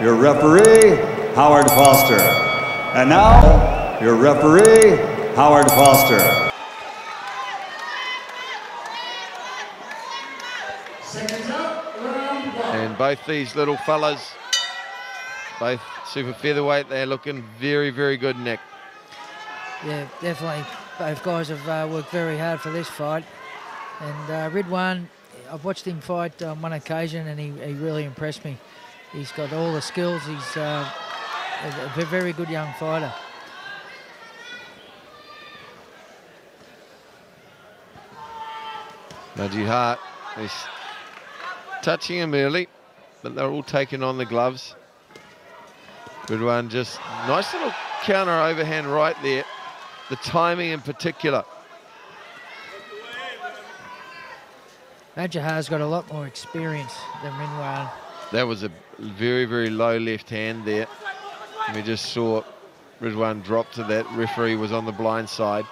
your referee, Howard Foster. And now, your referee, Howard Foster. And both these little fellas, both super featherweight, they're looking very, very good, Nick. Yeah, definitely. Both guys have worked very hard for this fight. And Ridhwan, I've watched him fight on one occasion and he really impressed me. He's got all the skills. He's a very good young fighter. Majiha is touching him early, but they're all taking on the gloves. Ridhwan, just nice little counter overhand right there. The timing in particular. Majiha's got a lot more experience than Ridhwan. That was a very, very low left hand there. We just saw Ridhwan drop to that. Referee was on the blind side.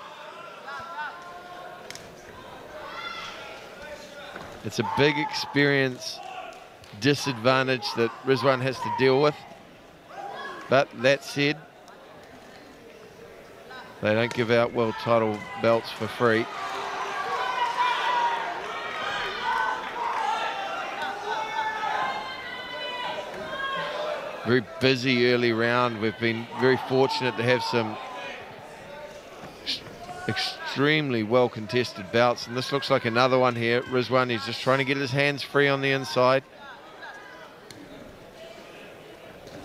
It's a big experience disadvantage that Ridhwan has to deal with. But that said, they don't give out world title belts for free. Very busy early round. We've been very fortunate to have some extremely well contested bouts, and this looks like another one here. Ridhwan, he's just trying to get his hands free on the inside.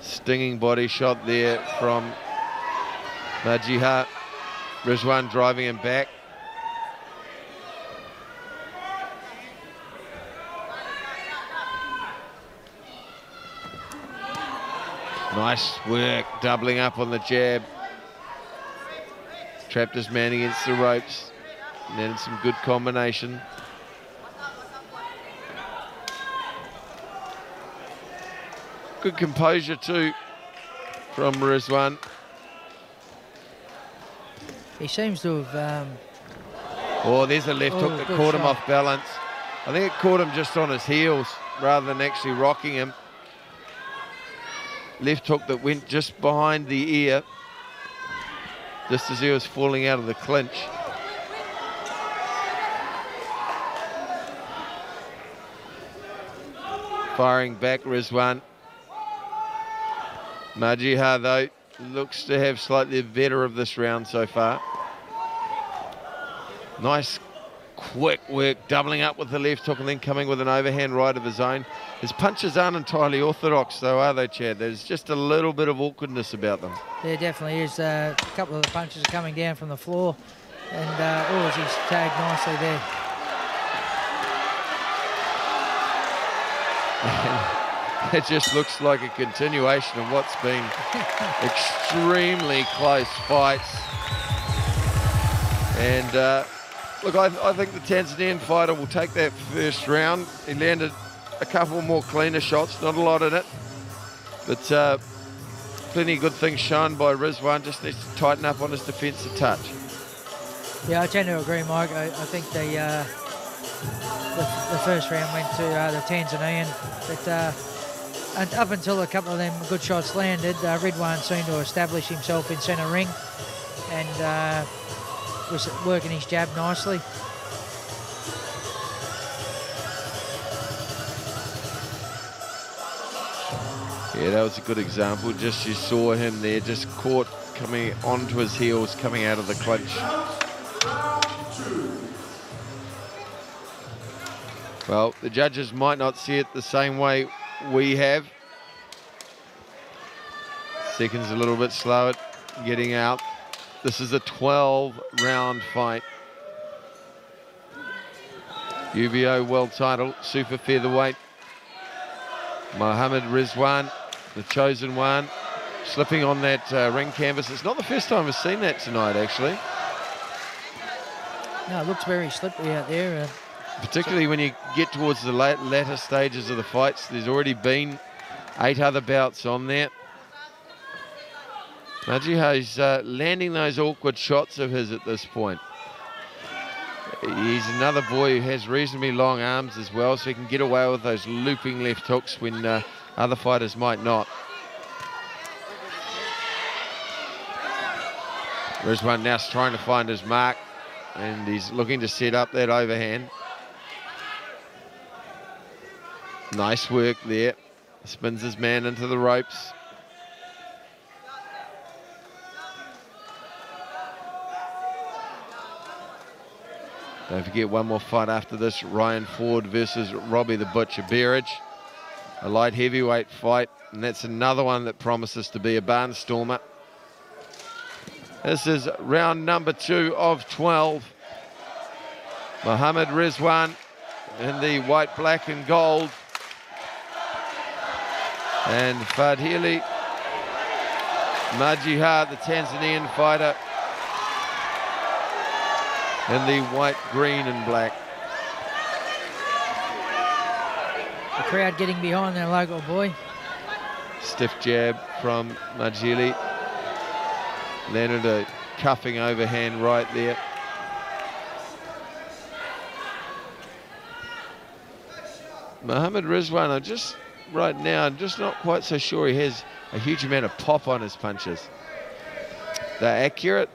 Stinging body shot there from Majiha. Ridhwan driving him back. Nice work, doubling up on the jab. Trapped his man against the ropes. And then some good combination. Good composure too from Ridhwan. He seems to have... oh, there's a left hook that caught him off balance. I think it caught him just on his heels rather than actually rocking him. Left hook that went just behind the ear, just as he was falling out of the clinch. Firing back, Ridhwan. Majiha, though, looks to have slightly better of this round so far. Nice, quick work, doubling up with the left hook and then coming with an overhand right of his own. His punches aren't entirely orthodox, though, are they, Chad? There's just a little bit of awkwardness about them. There definitely is. A couple of the punches are coming down from the floor, and he's tagged nicely there. And it just looks like a continuation of what's been extremely close fights. And look, I think the Tanzanian fighter will take that first round. He landed a couple more cleaner shots, not a lot in it, but plenty of good things shown by Ridhwan. Just needs to tighten up on his defence a touch. Yeah, I tend to agree, Mike. I think the first round went to the Tanzanian, but and up until a couple of them good shots landed, Ridhwan seemed to establish himself in centre ring and was working his jab nicely. Yeah, that was a good example. Just you saw him there, just caught coming onto his heels, coming out of the clinch. Well, the judges might not see it the same way we have. Seconds a little bit slow at getting out. This is a 12-round fight. UBO world title, super featherweight. Muhamad Ridhwan, the chosen one, slipping on that ring canvas. It's not the first time we've seen that tonight, actually. No, it looks very slippery out there. Particularly when you get towards the latter stages of the fights. There's already been 8 other bouts on there. Majiha's landing those awkward shots of his at this point. He's another boy who has reasonably long arms as well, so he can get away with those looping left hooks when other fighters might not. Ridhwan now trying to find his mark, and he's looking to set up that overhand. Nice work there. Spins his man into the ropes. Don't forget, one more fight after this, Ryan Ford versus Robbie the Butcher Berridge. A light heavyweight fight, and that's another one that promises to be a barnstormer. This is round number 2 of 12. Muhamad Ridhwan in the white, black and gold. And Fadhili Majiha, the Tanzanian fighter, in the white, green and black. The crowd getting behind their local boy. Stiff jab from Majili. Landed a cuffing overhand right there. Muhamad Ridhwan, I'm just not quite so sure he has a huge amount of pop on his punches. They're accurate.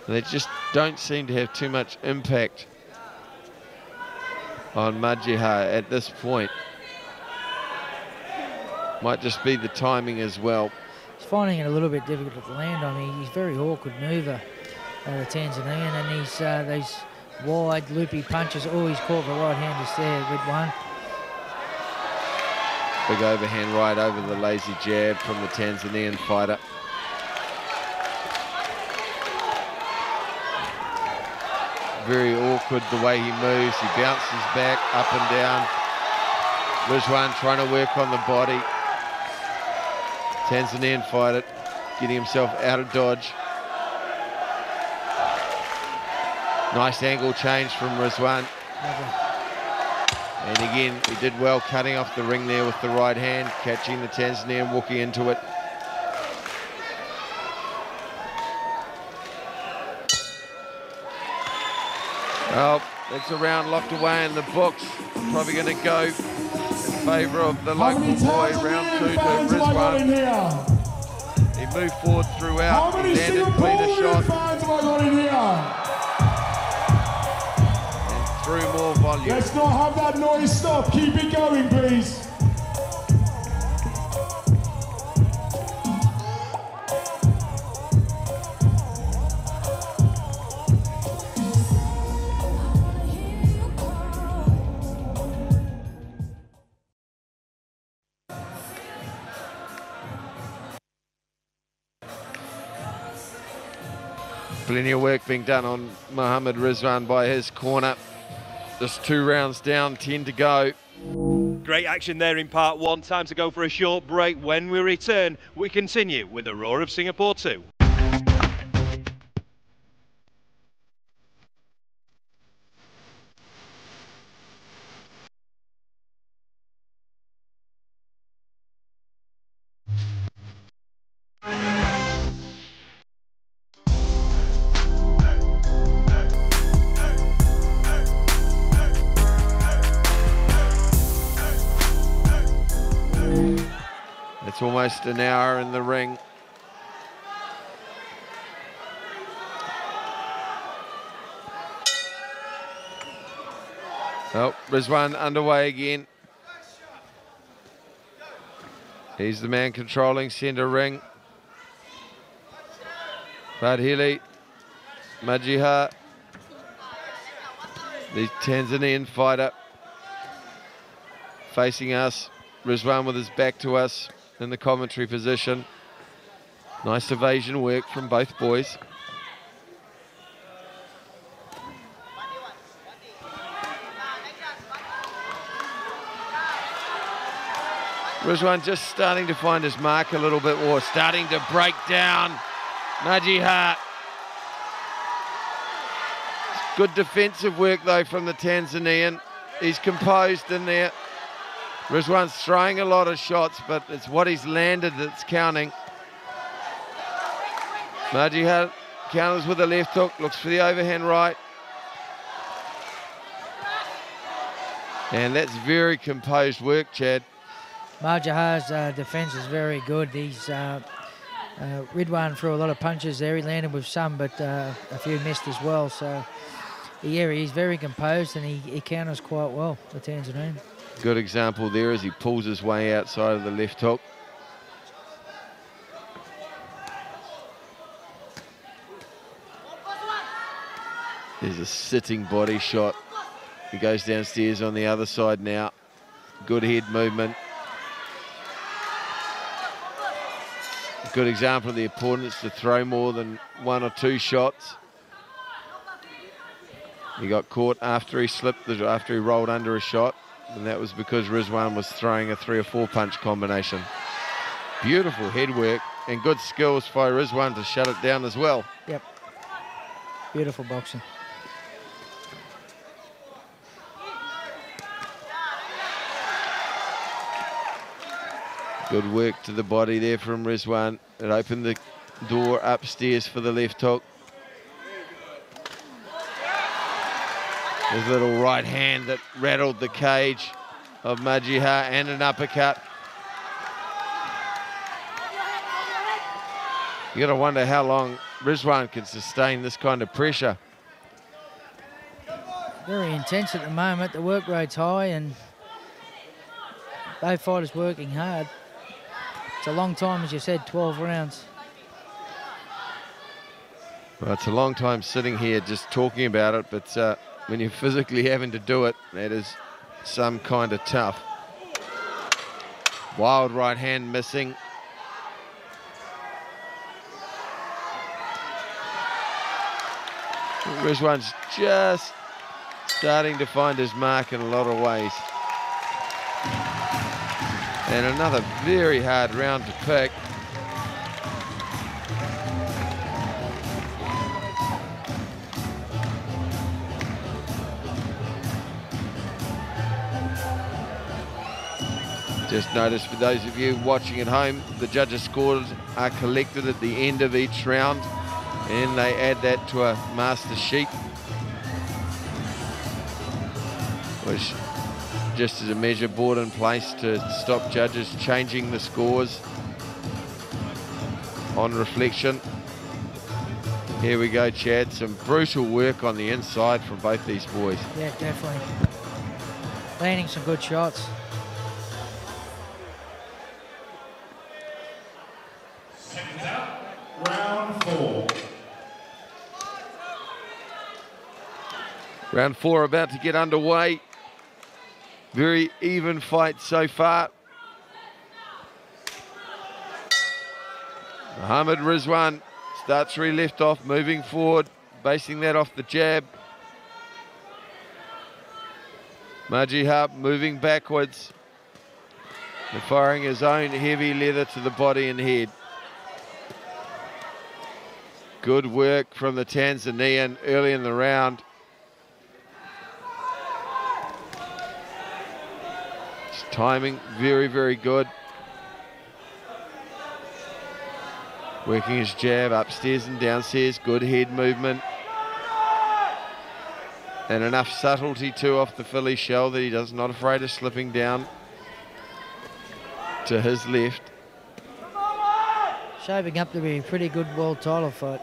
They just don't seem to have too much impact on Majiha at this point. Might just be the timing as well. He's finding it a little bit difficult to land on me. He's a very awkward mover, the Tanzanian, and he's those wide, loopy punches. Oh, he's caught the right hand just there, Ridhwan. Big overhand right over the lazy jab from the Tanzanian fighter. Very awkward the way he moves. He bounces back, up and down. Ridhwan trying to work on the body. Tanzanian fighter getting himself out of dodge. Nice angle change from Ridhwan. And again, he did well cutting off the ring there with the right hand, catching the Tanzanian, walking into it. Well, that's a round locked away in the books. Probably going to go in favour of the local boy. Round 2 to Ridhwan. He moved forward throughout. He landed cleaner shots. And threw more volume. Let's not have that noise stop. Keep it going, please. Plenty of work being done on Muhamad Ridhwan by his corner. Just 2 rounds down, 10 to go. Great action there in part 1. Time to go for a short break. When we return, we continue with the roar of Singapore 2. It's almost an hour in the ring. Oh, Ridhwan underway again. He's the man controlling centre ring. Fadhili Majiha, the Tanzanian fighter, facing us. Ridhwan with his back to us in the commentary position. Nice evasion work from both boys. Ridhwan just starting to find his mark a little bit more, starting to break down Majiha. Good defensive work though from the Tanzanian. He's composed in there. Ridhwan's throwing a lot of shots, but it's what he's landed that's counting. Majiha counters with a left hook, looks for the overhand right. And that's very composed work, Chad. Majiha's defence is very good. He's Ridhwan threw a lot of punches there. He landed with some, but a few missed as well. So, yeah, he's very composed and he counters quite well, the Tanzanian. Good example there as he pulls his way outside of the left hook. There's a sitting body shot. He goes downstairs on the other side now. Good head movement. Good example of the opponents to throw more than 1 or 2 shots. He got caught after he slipped, after he rolled under a shot, and that was because Ridhwan was throwing a 3 or 4 punch combination. Beautiful head work and good skills by Ridhwan to shut it down as well. Yep. Beautiful boxing. Good work to the body there from Ridhwan. It opened the door upstairs for the left hook. His little right hand that rattled the cage of Majiha, and an uppercut. You gotta wonder how long Ridhwan can sustain this kind of pressure. Very intense at the moment. The work rate's high and both fighters working hard. It's a long time, as you said, 12 rounds. Well, it's a long time sitting here just talking about it, but when you're physically having to do it, that is some kind of tough. Wild right hand missing. Ridhwan's just starting to find his mark in a lot of ways. And another very hard round to pick. Just notice, for those of you watching at home, the judges' scores are collected at the end of each round, and they add that to a master sheet, which just as a measure board in place to stop judges changing the scores on reflection. Here we go, Chad. Some brutal work on the inside from both these boys. Yeah, definitely. Landing some good shots. Round 4. Round 4 about to get underway. Very even fight so far. Muhamad Ridhwan starts where he left off, moving forward, basing that off the jab. Majiha moving backwards and firing his own heavy leather to the body and head. Good work from the Tanzanian early in the round. His timing very, very good. Working his jab upstairs and downstairs, good head movement. And enough subtlety too off the Philly shell that he does not afraid of slipping down to his left. Shaping up to be a pretty good world title fight.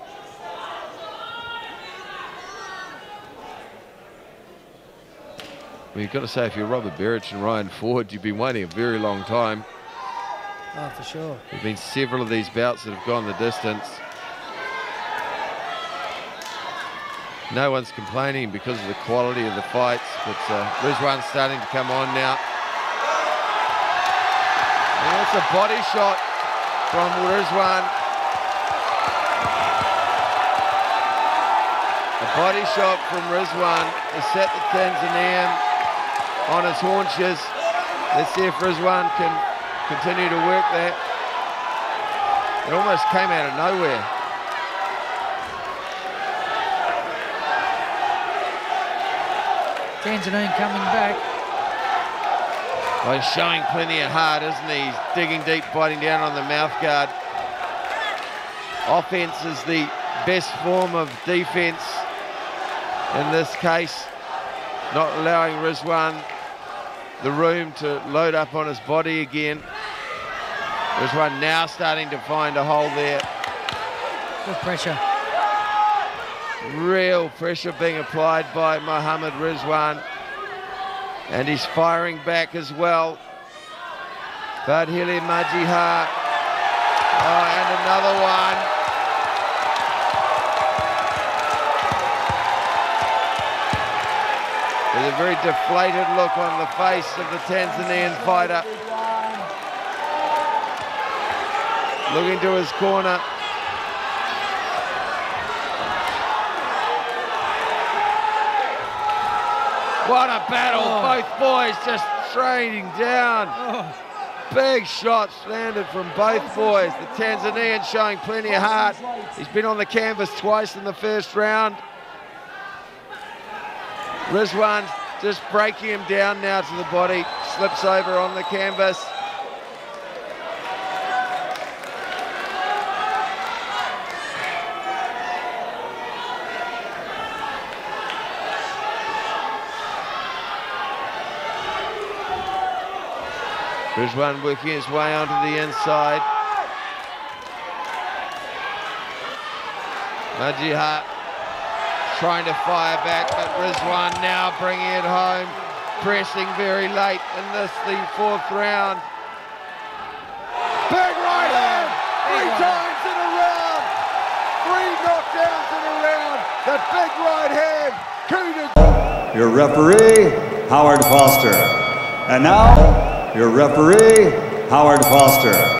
Well, you've got to say, if you're Robert Berich and Ryan Ford, you've been waiting a very long time. Oh, for sure. There have been several of these bouts that have gone the distance. No one's complaining because of the quality of the fights, but Ridhwan's starting to come on now. And that's a body shot from Ridhwan. A body shot from Ridhwan has set the Tanzanian on his haunches. Let's see if Ridhwan can continue to work that. It almost came out of nowhere. Tanzanian coming back. Well, he's showing plenty of heart, isn't he? He's digging deep, biting down on the mouth guard. Offense is the best form of defense in this case. Not allowing Ridhwan the room to load up on his body again. Ridhwan now starting to find a hole there. Good pressure. Real pressure being applied by Muhamad Ridhwan. And he's firing back as well. Fadhili Majiha. Oh, and another one. With a very deflated look on the face of the Tanzanian fighter. Looking to his corner. What a battle, both boys just trading down. Big shots landed from both boys. The Tanzanian showing plenty of heart. He's been on the canvas twice in the first round. Ridhwan just breaking him down now to the body, slips over on the canvas. Ridhwan working his way onto the inside. Majiha trying to fire back, but Ridhwan now bringing it home, pressing very late in this, the fourth round. Big right hand, three times in a round, 3 knockdowns in a round. That big right hand, your referee, Howard Foster. And now, your referee, Howard Foster.